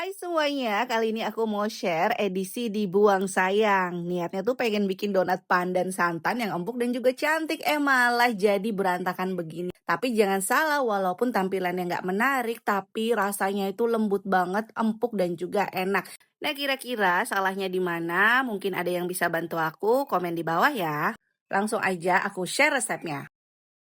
Hai semuanya, kali ini aku mau share edisi dibuang sayang. Niatnya tuh pengen bikin donat pandan santan yang empuk dan juga cantik. Malah jadi berantakan begini. Tapi jangan salah, walaupun tampilannya nggak menarik, tapi rasanya itu lembut banget, empuk dan juga enak. Nah kira-kira salahnya di mana? Mungkin ada yang bisa bantu aku, komen di bawah ya. Langsung aja aku share resepnya.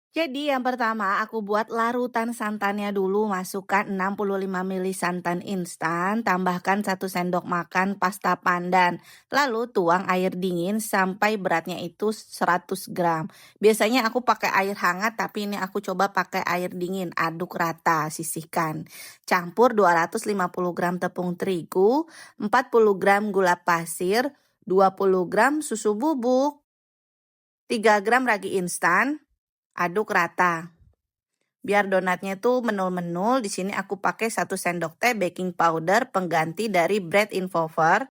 Jadi yang pertama aku buat larutan santannya dulu, masukkan 65 ml santan instan, tambahkan 1 sendok makan pasta pandan. Lalu tuang air dingin sampai beratnya itu 100 gram. Biasanya aku pakai air hangat tapi ini aku coba pakai air dingin, aduk rata, sisihkan. Campur 250 gram tepung terigu, 40 gram gula pasir, 20 gram susu bubuk, 3 gram ragi instan. Aduk rata. Biar donatnya itu menul-menul, di sini aku pakai 1 sendok teh baking powder pengganti dari bread involver.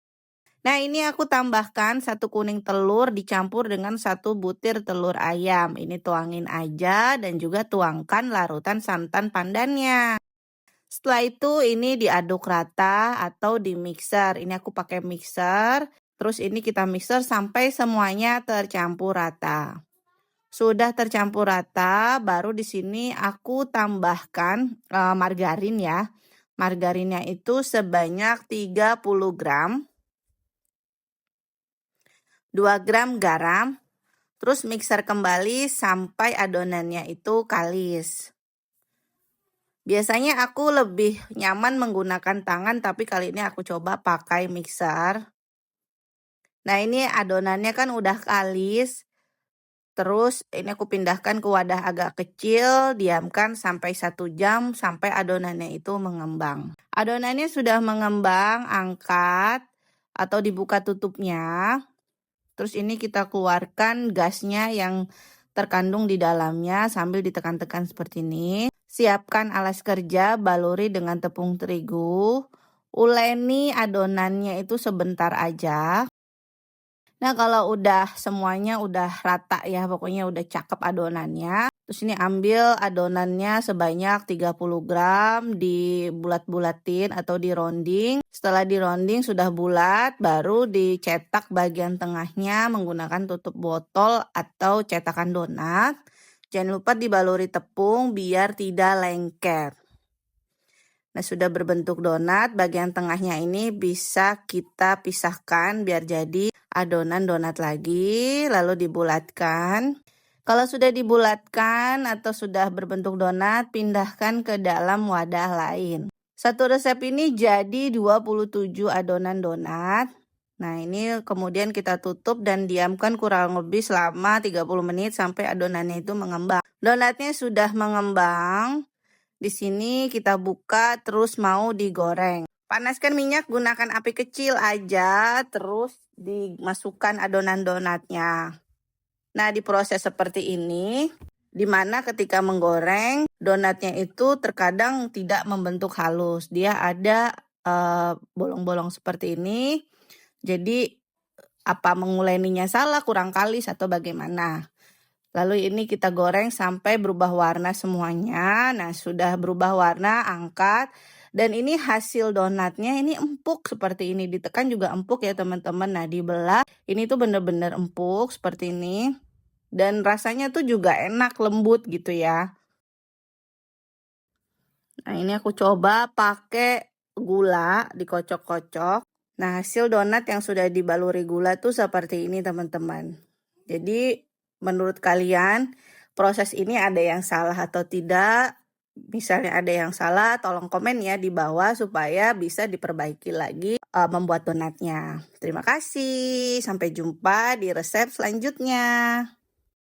Nah, ini aku tambahkan 1 kuning telur dicampur dengan 1 butir telur ayam. Ini tuangin aja dan juga tuangkan larutan santan pandannya. Setelah itu ini diaduk rata atau di mixer. Ini aku pakai mixer. Terus ini kita mixer sampai semuanya tercampur rata. Sudah tercampur rata, baru di sini aku tambahkan margarin ya. Margarinnya itu sebanyak 30 gram, 2 gram garam, terus mixer kembali sampai adonannya itu kalis. Biasanya aku lebih nyaman menggunakan tangan, tapi kali ini aku coba pakai mixer. Nah, ini adonannya kan udah kalis. Terus ini aku pindahkan ke wadah agak kecil, diamkan sampai 1 jam sampai adonannya itu mengembang. Adonannya sudah mengembang, angkat atau dibuka tutupnya. Terus ini kita keluarkan gasnya yang terkandung di dalamnya sambil ditekan-tekan seperti ini. Siapkan alas kerja, baluri dengan tepung terigu. Uleni adonannya itu sebentar aja. Nah, kalau udah semuanya udah rata ya, pokoknya udah cakep adonannya. Terus ini ambil adonannya sebanyak 30 gram, dibulat-bulatin atau dironding. Setelah dironding sudah bulat, baru dicetak bagian tengahnya menggunakan tutup botol atau cetakan donat. Jangan lupa dibaluri tepung biar tidak lengket. Nah, sudah berbentuk donat, bagian tengahnya ini bisa kita pisahkan biar jadi adonan donat lagi, lalu dibulatkan. Kalau sudah dibulatkan atau sudah berbentuk donat, pindahkan ke dalam wadah lain. Satu resep ini jadi 27 adonan donat. Nah, ini kemudian kita tutup dan diamkan kurang lebih selama 30 menit sampai adonannya itu mengembang. Donatnya sudah mengembang. Di sini kita buka terus mau digoreng. Panaskan minyak, gunakan api kecil aja, terus dimasukkan adonan donatnya. Nah, diproses seperti ini, dimana ketika menggoreng, donatnya itu terkadang tidak membentuk halus. Dia ada bolong-bolong seperti ini. Jadi, apa menguleninya salah, kurang kalis atau bagaimana? Lalu ini kita goreng sampai berubah warna semuanya. Nah, sudah berubah warna, angkat. Dan ini hasil donatnya ini empuk seperti ini. Ditekan juga empuk ya teman-teman. Nah, dibelah. Ini tuh bener-bener empuk seperti ini. Dan rasanya tuh juga enak, lembut gitu ya. Nah, ini aku coba pakai gula, dikocok-kocok. Nah, hasil donat yang sudah dibaluri gula tuh seperti ini teman-teman. Jadi menurut kalian proses ini ada yang salah atau tidak? Misalnya ada yang salah, tolong komen ya di bawah supaya bisa diperbaiki lagi membuat donatnya. Terima kasih, sampai jumpa di resep selanjutnya.